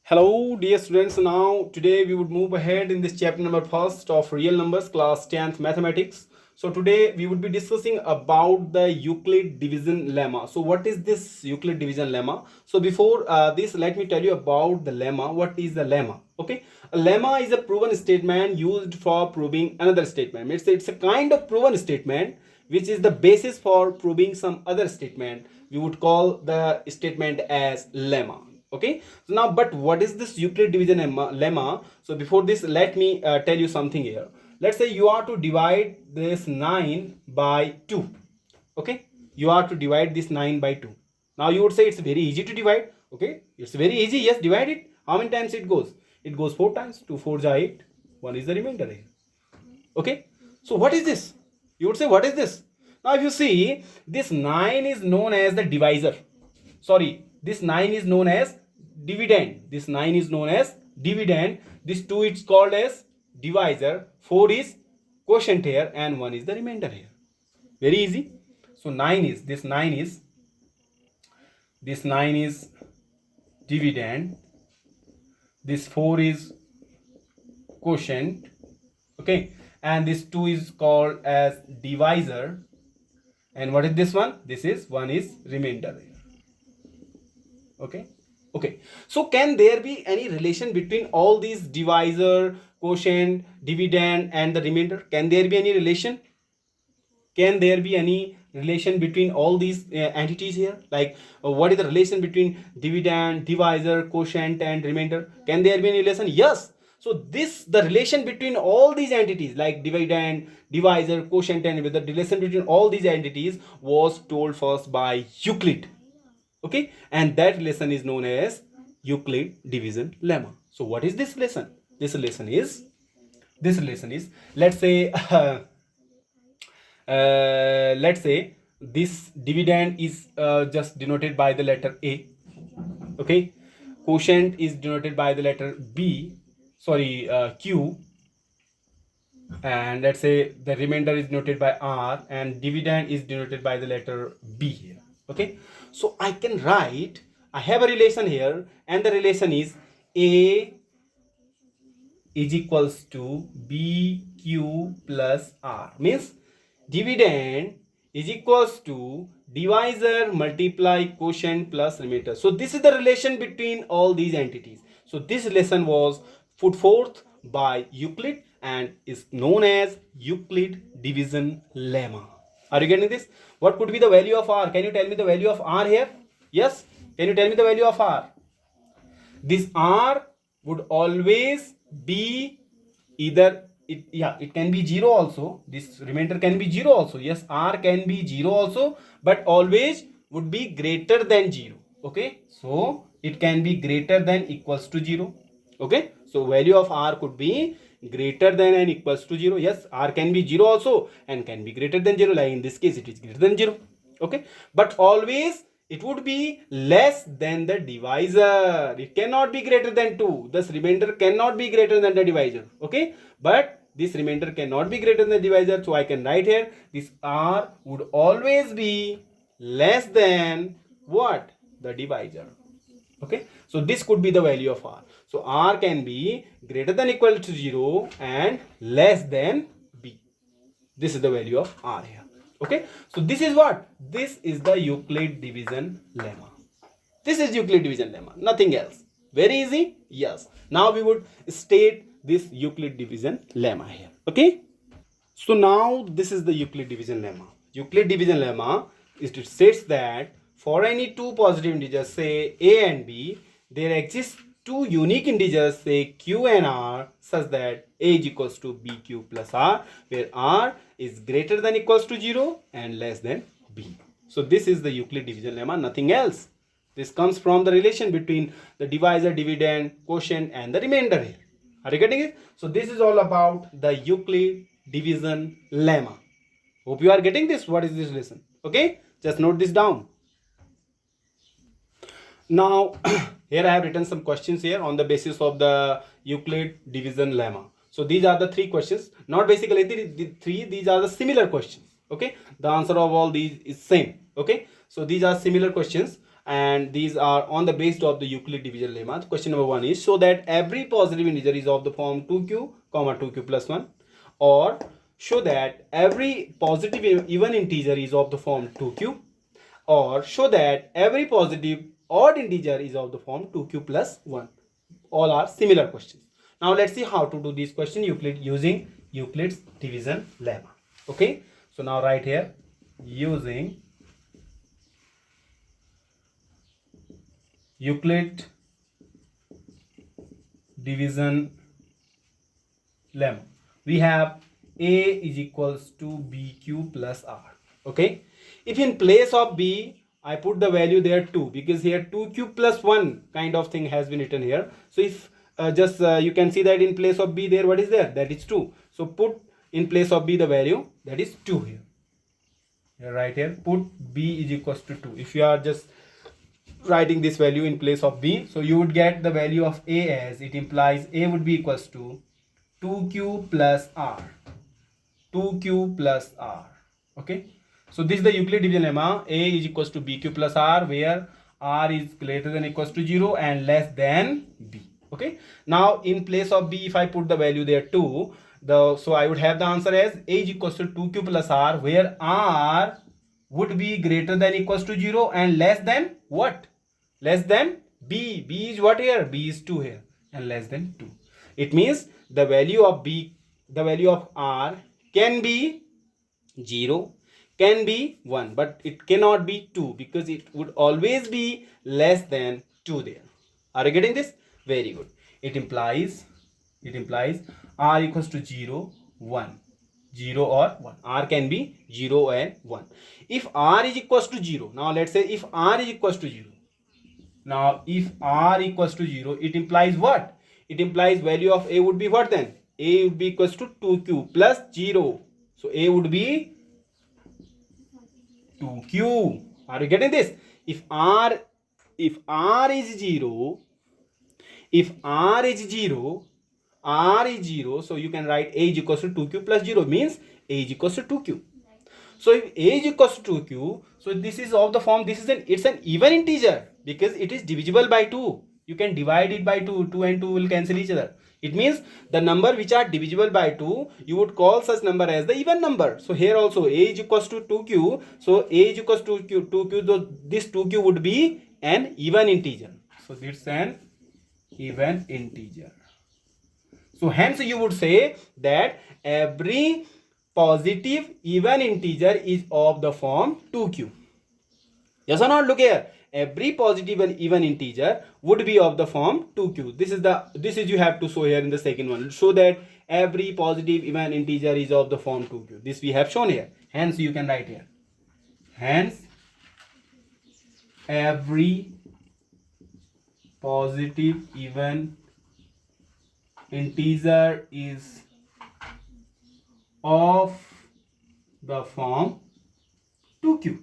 Hello, dear students. Now, today we would move ahead in this chapter number first of real numbers, class 10th mathematics. So, today we would be discussing about the Euclid division lemma. So, what is this Euclid division lemma? So, before this, let me tell you about the lemma. What is the lemma? Okay, a lemma is a proven statement used for proving another statement. It's a kind of proven statement which is the basis for proving some other statement. We would call the statement as lemma. Okay, so now, but what is this Euclid division lemma? So before this, let me tell you something here. Let's say you are to divide this 9 by 2. Okay, you are to divide this 9 by 2. Now you would say it's very easy to divide. Okay, it's very easy. Yes, divide it. How many times it goes? It goes 4 times. 2 4 are 8. 1 is the remainder here. Okay, so what is this? You would say, what is this? Now if you see, this 9 is known as the divisor. Sorry, this 9 is known as dividend. This 9 is known as dividend. This 2 is called as divisor. 4 is quotient here, and 1 is the remainder here. Very easy. So 9 is this 9 is dividend. This 4 is quotient. Okay, and this 2 is called as divisor, and what is this one? This is 1 is remainder here. Okay, so can there be any relation between all these divisor, quotient, dividend, and the remainder? Can there be any relation? Can there be any relation between all these entities here? Like what is the relation between dividend, divisor, quotient, and remainder? Can there be any relation? Yes. So the relation between all these entities like dividend, divisor, quotient, and the relation between all these entities was told first by Euclid. Okay, and that relation is known as Euclid division lemma. So what is this relation? This relation is, let's say this dividend is just denoted by the letter A. Okay, quotient is denoted by the letter Q, and let's say the remainder is denoted by R, and dividend is denoted by the letter B here. Okay, so I can write, I have a relation here, and the relation is A is equals to BQ plus R, means dividend is equals to divisor multiply quotient plus remainder. So this is the relation between all these entities. So this relation was put forth by Euclid and is known as Euclid division lemma. Are you getting this? What could be the value of R? Can you tell me the value of R here? Yes, can you tell me the value of R? This R would always be either it can be 0 also. This remainder can be 0 also. Yes, R can be 0 also, but always would be greater than 0. Okay, so it can be greater than equals to 0. Okay, so value of R could be greater than and equals to 0. Yes, R can be 0 also and can be greater than 0. Like in this case, it is greater than 0. Okay, but always it would be less than the divisor. It cannot be greater than 2. This remainder cannot be greater than the divisor. Okay, but this remainder cannot be greater than the divisor. So I can write here, this R would always be less than what? The divisor. Okay, so this could be the value of R. So R can be greater than equal to 0 and less than B. This is the value of R here. Okay, so this is what? This is the Euclid division lemma. This is Euclid division lemma, nothing else. Very easy? Yes. Now we would state this Euclid division lemma here. Okay, so now this is the Euclid division lemma. Euclid division lemma it states that for any two positive integers, say A and B, there exist two unique integers, say Q and R, such that A is equals to BQ plus R, where R is greater than equals to 0 and less than B. So this is the Euclid division lemma, nothing else. This comes from the relation between the divisor, dividend, quotient, and the remainder here. Are you getting it? So this is all about the Euclid division lemma. Hope you are getting this. What is this lesson? Okay, just note this down. Now here I have written some questions here on the basis of the Euclid division lemma. So these are the three questions, not basically the three, these are the similar questions. Okay, the answer of all these is same. Okay, so these are similar questions. and these are on the basis of the Euclid division lemma. Question number 1 is, show that every positive integer is of the form 2q comma 2q plus 1, or show that every positive even integer is of the form 2q, or show that every positive odd integer is of the form 2q plus 1. All are similar questions. Now let's see how to do this question using Euclid's division lemma. Okay, so now write here, using Euclid division lemma, we have A is equals to BQ plus R. Okay, if in place of B I put the value there 2, because here 2q plus 1 kind of thing has been written here. So if you can see that in place of B there, what is there? That is 2. So put in place of B the value that is 2 here. Right here, put B is equals to 2. If you are just writing this value in place of B, so you would get the value of A as, it implies A would be equals to 2q plus R. 2q plus R. Okay, so this is the Euclid division lemma. A is equals to BQ plus R, where R is greater than or equals to 0 and less than B. Okay, now in place of B, if I put the value there 2, so I would have the answer as A is equals to 2q plus R, where R would be greater than or equals to 0 and less than what? Less than B. B is what here? B is 2 here, and less than 2. It means the value of B, the value of R can be 0, can be 1, but it cannot be 2, because it would always be less than 2 there. Are you getting this? Very good. It implies R equals to 0, 1. 0 or 1. R can be 0 and 1. If R is equals to 0, now let's say if R is equals to 0. Now if R equals to 0, it implies what? It implies value of A would be what then? A would be equals to 2q plus 0. So A would be 2q. Are you getting this? If R is 0, if R is 0, so you can write A is equals to 2q plus 0, means A is equals to 2q. So if A is equals to 2q, so this is of the form, it's an even integer, because it is divisible by 2. You can divide it by 2. 2 and 2 will cancel each other. It means the number which are divisible by 2, you would call such number as the even number. So here also A is equals to 2q. So A is equals to 2q. So this 2q would be an even integer. So it's an even integer. So hence you would say that every positive even integer is of the form 2q. Yes or not? Look here. Every positive and even integer would be of the form 2q. This is you have to show here in the second one. Show that every positive even integer is of the form 2q. This we have shown here. Hence you can write here. Hence every positive even integer is of the form 2q.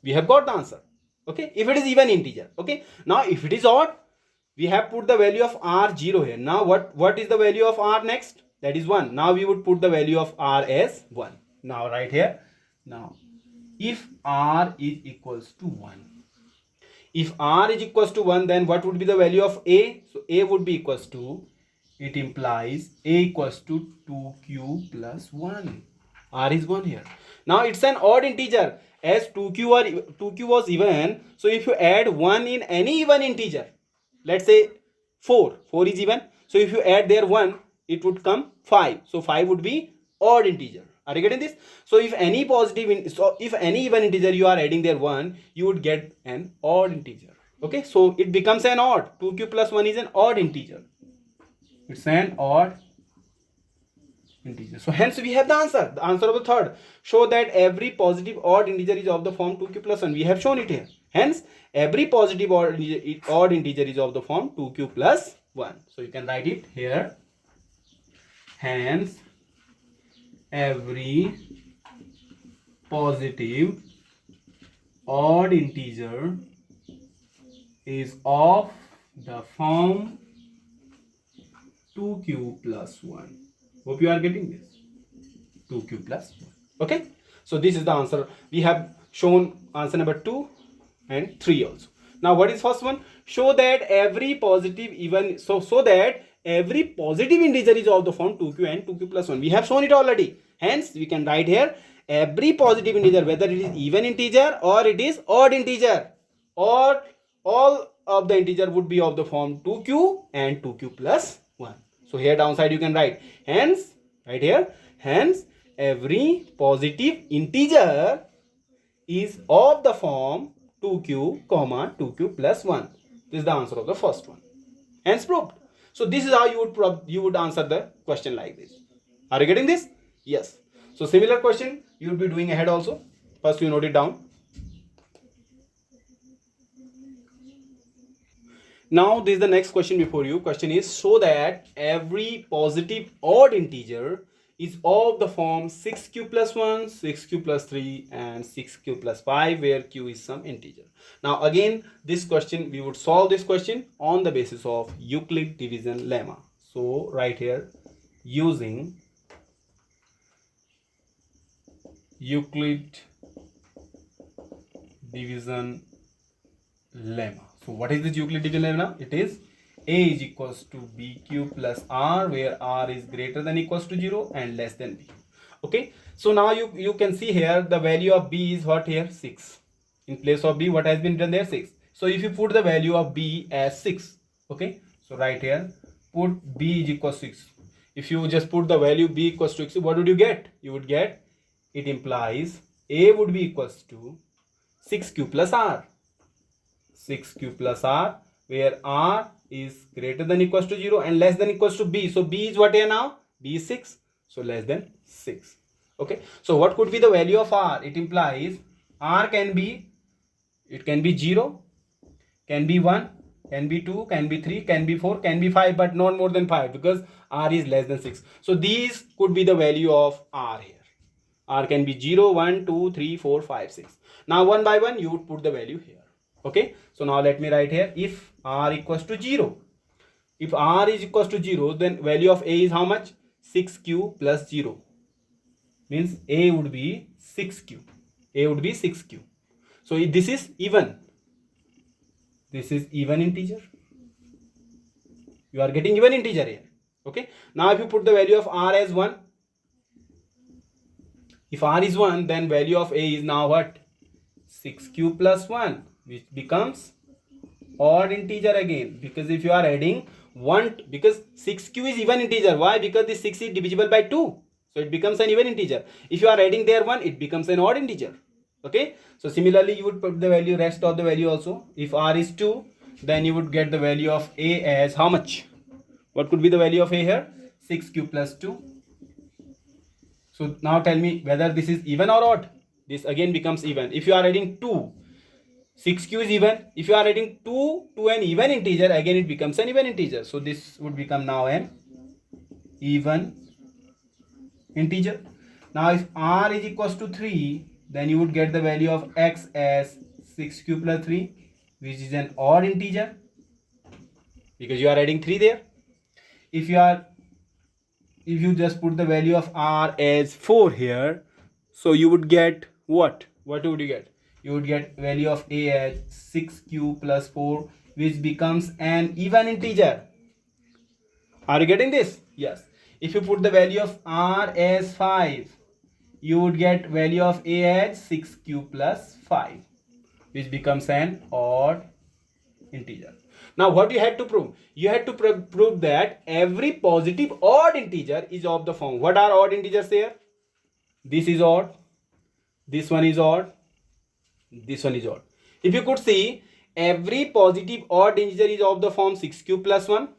We have got the answer. Okay, if it is even integer. Okay, now if it is odd, we have put the value of R 0 here. Now what is the value of R next? That is 1. Now we would put the value of R as 1. Now right here. Now if R is equals to 1, if R is equals to 1, then what would be the value of A? So A would be equals to, it implies A equals to 2q plus 1. R is 1 here. Now it's an odd integer, as 2q was even. So if you add 1 in any even integer, let's say 4 is even. So if you add there 1, it would come 5. So 5 would be odd integer. Are you getting this? So if any if any even integer you are adding there 1, you would get an odd integer. Okay, so it becomes an odd. 2q plus 1 is an odd integer. It's an odd integer. So hence we have the answer. The answer of the third. Show that every positive odd integer is of the form 2q plus 1. We have shown it here. Hence every positive odd integer is of the form 2q plus 1. So you can write it here. Hence every positive odd integer is of the form 2q plus 1. Hope you are getting this. 2q plus 1. Okay. So this is the answer. We have shown answer number 2 and 3 also. Now what is first one? Show that every positive even so that every positive integer is of the form 2q and 2q plus 1. We have shown it already. Hence we can write here every positive integer, whether it is even integer or it is odd integer, or all of the integer would be of the form 2q and 2q plus 1. So here downside you can write hence, right here, hence every positive integer is of the form 2q comma 2q plus 1. This is the answer of the first one. Hence proved. So this is how you would answer the question like this. Are you getting this? Yes. So similar question you will be doing ahead also. First you note it down. Now this is the next question before you. Question is, show that every positive odd integer is of the form 6q plus 1, 6q plus 3 and 6q plus 5, where q is some integer. Now again this question, we would solve this question on the basis of Euclid division lemma. So right here, using Euclid division lemma. So what is this Euclid division lemma? It is a is equals to bq plus r, where r is greater than equals to 0 and less than b. Okay, so now you can see here the value of b is what here? 6. In place of b, what has been written there? 6. So if you put the value of b as 6, okay, so right here put b is equals to 6. If you just put the value b equals to 6, what would you get? You would get, it implies a would be equals to 6q plus r. 6q plus r, where r is greater than equals to 0 and less than equals to b. So b is what here now? B is 6. So less than 6. Okay. So what could be the value of r? It implies r can be, it can be 0, can be 1, can be 2, can be 3, can be 4, can be 5, but not more than 5, because r is less than 6. So these could be the value of r here. R can be 0, 1, 2, 3, 4, 5, 6. Now one by one you would put the value here. Okay, so now let me write here, if r equals to 0, if r is equals to 0, then value of a is how much? 6q plus 0, means a would be 6q, a would be 6q. So if this is even, this is even integer, you are getting even integer here. Okay, now if you put the value of r as 1, if r is 1, then value of a is now what? 6q plus 1, which becomes odd integer again, because if you are adding 1, because 6q is even integer. Why? Because this 6 is divisible by 2, so it becomes an even integer. If you are adding there 1, it becomes an odd integer. Okay, so similarly you would put the value, rest of the value also. If r is 2, then you would get the value of a as how much? What could be the value of a here? 6q plus 2. So now tell me whether this is even or odd. This again becomes even. If you are adding 2, 6q is even. If you are adding 2 to an even integer, again it becomes an even integer. So this would become now an even integer. Now if r is equals to 3, then you would get the value of x as 6q plus 3, which is an odd integer, because you are adding 3 there. If you just put the value of r as 4 here, so you would get what? What would you get? You would get value of a as 6q plus 4, which becomes an even integer. Are you getting this? Yes. If you put the value of r as 5, you would get value of a as 6q plus 5, which becomes an odd integer. Now what you had to prove? You had to prove that every positive odd integer is of the form. What are odd integers here? This is odd, this one is odd, this one is odd. If you could see, every positive odd integer is of the form 6q plus 1,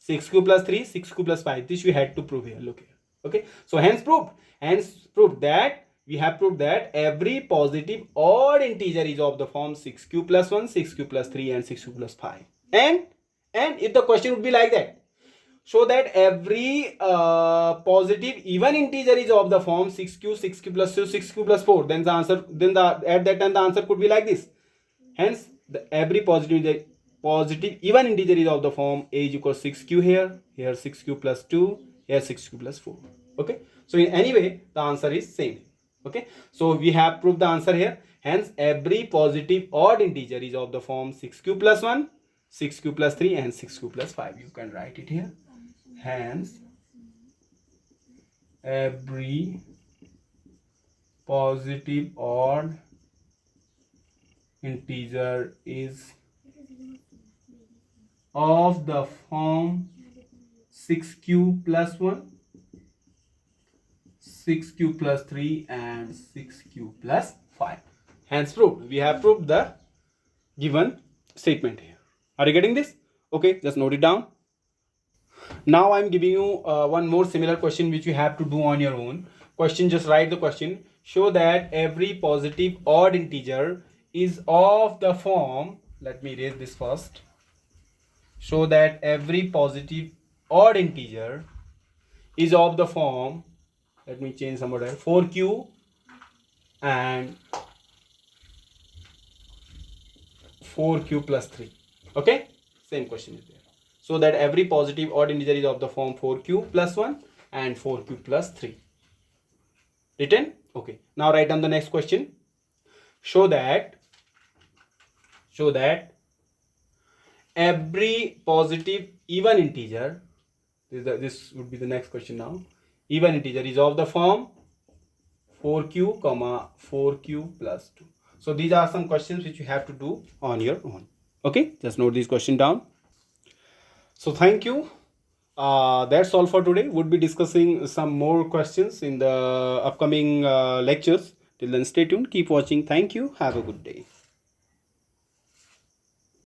6q plus 3, 6q plus 5. This we had to prove here. Look here. Okay, so hence proved that we have proved that every positive odd integer is of the form 6q plus 1, 6q plus 3 and 6q plus 5. And if the question would be like that, show that every positive even integer is of the form 6q, 6q plus 2, 6q plus 4, then the answer, at that time the answer could be like this. Hence every positive even integer is of the form a is equals 6q here 6q plus 2, here 6q plus 4. Okay, so in any way the answer is same. Okay, so we have proved the answer here. Hence, every positive odd integer is of the form 6q plus 1, 6q plus 3 and 6q plus 5. You can write it here. Hence, every positive odd integer is of the form 6q plus 1, 6q plus 3 and 6q plus 5. Hence proved. We have proved the given statement here. Are you getting this? Okay, just note it down. Now I'm giving you one more similar question which you have to do on your own. Question, just write the question. Show that every positive odd integer is of the form, let me erase this first. Show that every positive odd integer is of the form, let me change some order, 4q and 4q plus 3. Okay, same question is there. So that every positive odd integer is of the form 4q plus 1 and 4q plus 3. Written? Okay. Now write down the next question. Show that every positive even integer, this would be the next question now, even integer is of the form 4q comma 4q plus 2. So these are some questions which you have to do on your own. Okay, just note this question down. So thank you. That's all for today. We'll be discussing some more questions in the upcoming lectures. Till then, stay tuned. Keep watching. Thank you. Have a good day.